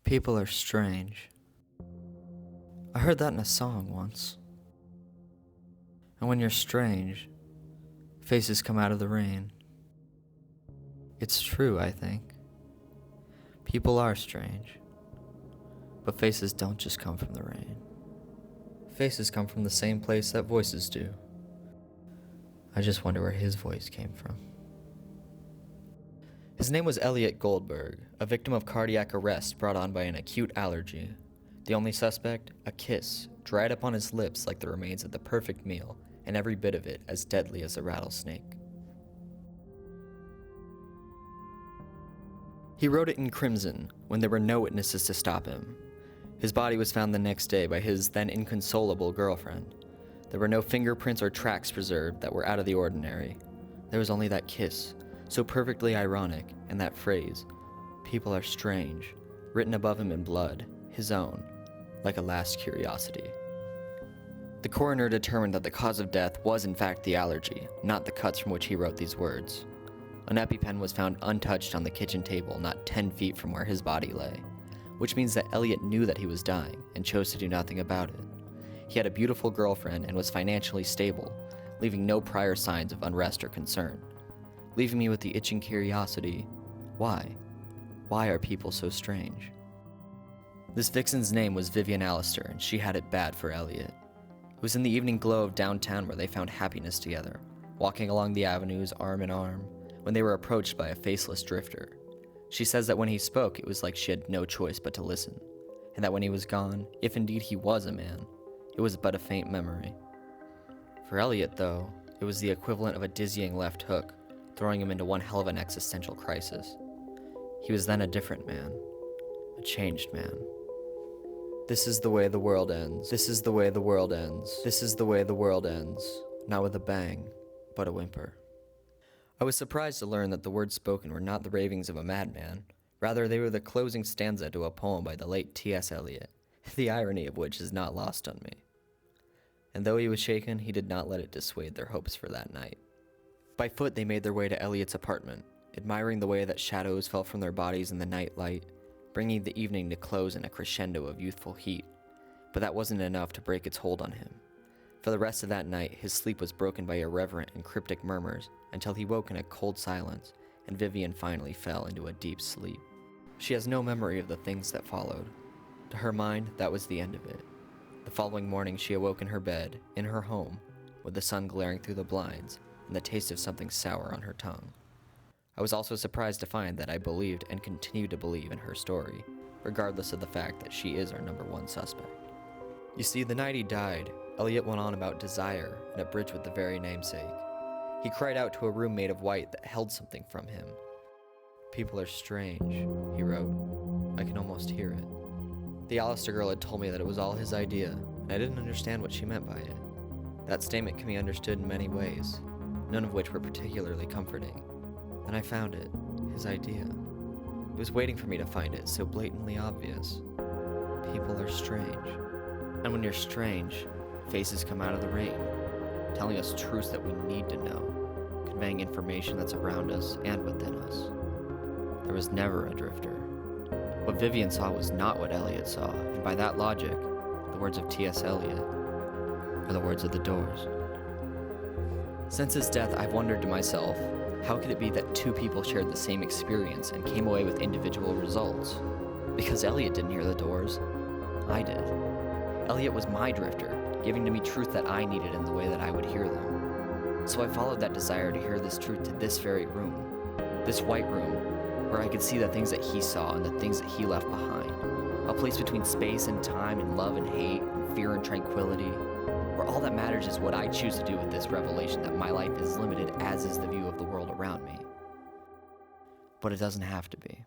People are strange. I heard that in a song once. And when you're strange, faces come out of the rain. It's true, I think. People are strange. But faces don't just come from the rain. Faces come from the same place that voices do. I just wonder where his voice came from. His name was Elliot Goldberg, a victim of cardiac arrest brought on by an acute allergy. The only suspect, a kiss, dried up on his lips like the remains of the perfect meal, and every bit of it as deadly as a rattlesnake. He wrote it in crimson when there were no witnesses to stop him. His body was found the next day by his then inconsolable girlfriend. There were no fingerprints or tracks preserved that were out of the ordinary. There was only that kiss, so perfectly ironic, and that phrase, "People are strange," written above him in blood, his own, like a last curiosity. The coroner determined that the cause of death was in fact the allergy, not the cuts from which he wrote these words. An EpiPen was found untouched on the kitchen table not 10 feet from where his body lay, which means that Elliot knew that he was dying and chose to do nothing about it. He had a beautiful girlfriend and was financially stable, leaving no prior signs of unrest or concern. Leaving me with the itching curiosity, why? Why are people so strange? This vixen's name was Vivian Allister, and she had it bad for Elliot. It was in the evening glow of downtown where they found happiness together, walking along the avenues arm in arm, when they were approached by a faceless drifter. She says that when he spoke, it was like she had no choice but to listen, and that when he was gone, if indeed he was a man, it was but a faint memory. For Elliot, though, it was the equivalent of a dizzying left hook, throwing him into one hell of an existential crisis. He was then a different man, a changed man. This is the way the world ends. This is the way the world ends. This is the way the world ends. Not with a bang, but a whimper. I was surprised to learn that the words spoken were not the ravings of a madman. Rather, they were the closing stanza to a poem by the late T.S. Eliot, the irony of which is not lost on me. And though he was shaken, he did not let it dissuade their hopes for that night. By foot, they made their way to Elliot's apartment, admiring the way that shadows fell from their bodies in the night light, bringing the evening to close in a crescendo of youthful heat. But that wasn't enough to break its hold on him. For the rest of that night, his sleep was broken by irreverent and cryptic murmurs until he woke in a cold silence, and Vivian finally fell into a deep sleep. She has no memory of the things that followed. To her mind, that was the end of it. The following morning, she awoke in her bed, in her home, with the sun glaring through the blinds, and the taste of something sour on her tongue. I was also surprised to find that I believed and continue to believe in her story, regardless of the fact that she is our number one suspect. You see, the night he died, Elliot went on about desire and a bridge with the very namesake. He cried out to a room made of white that held something from him. "People are strange," he wrote. I can almost hear it. The Allister girl had told me that it was all his idea, and I didn't understand what she meant by it. That statement can be understood in many ways, none of which were particularly comforting. Then I found it, his idea. It was waiting for me to find it, so blatantly obvious. People are strange. And when you're strange, faces come out of the rain, telling us truths that we need to know, conveying information that's around us and within us. There was never a drifter. What Vivian saw was not what Elliot saw, and by that logic, the words of T.S. Eliot are the words of the Doors. Since his death, I've wondered to myself, how could it be that two people shared the same experience and came away with individual results? Because Elliot didn't hear the Doors, I did. Elliot was my drifter, giving to me truth that I needed in the way that I would hear them. So I followed that desire to hear this truth to this very room, this white room, where I could see the things that he saw and the things that he left behind. A place between space and time and love and hate and fear and tranquility, where all that matters is what I choose to do with this revelation that my life is limited as is the view of the world around me. But it doesn't have to be.